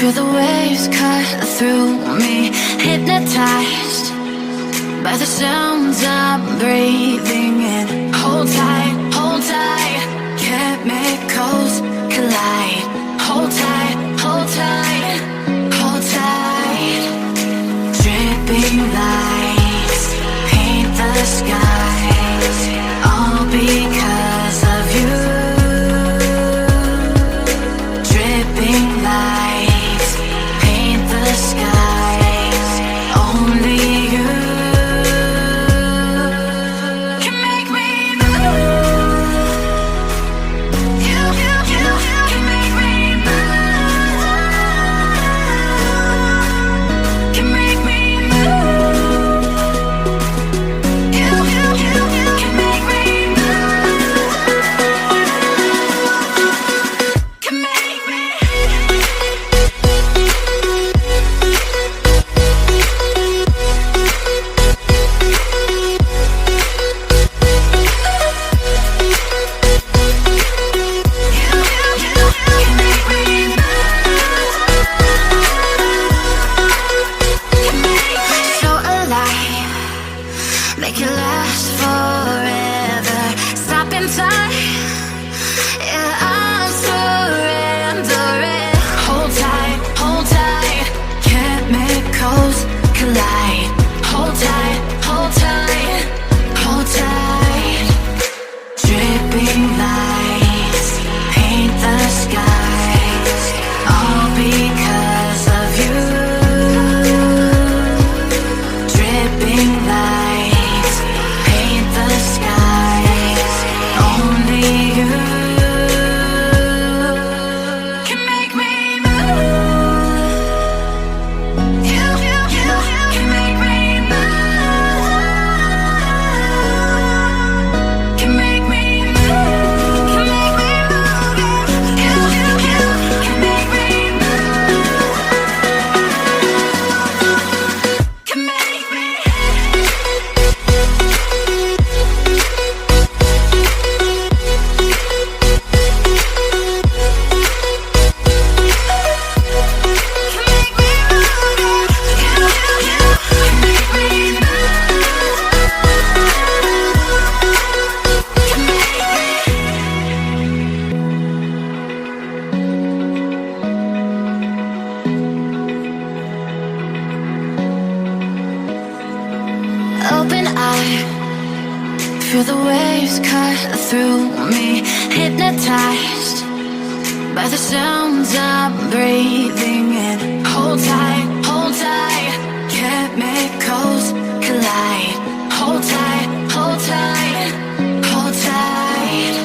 Feel the waves cut through me, hypnotized by the sounds I'm breathing in. Hold tight, chemicals collide. Hold tight, hold tight, hold tight. Dripping lights paint the skies, all because of you. Dripping lights paint the skies, only you can make me move. You can make me move. Can make me move. You can make me move. Can make me. So alive, make it last forever. Stop in time, yeah, I'm surrendering. Hold tight, chemicals collide. Hold tight, hold tight, hold tight. Dripping lights paint the skies, all because of you. Dripping lights paint the skies, only you can make me move. You can make me move. Can make me move. Can make me move. You can make me move. Can make me. Open eye, feel the waves cut through me, hypnotized by the sounds I'm breathing in. Hold tight, chemicals collide. Hold tight, hold tight.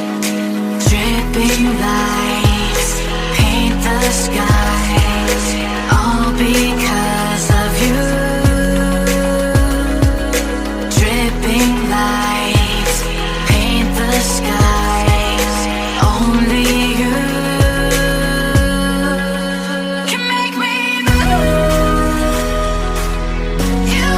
Dripping lights paint the skies, all because of you. Dripping lights paint the skies, only you can make me move. You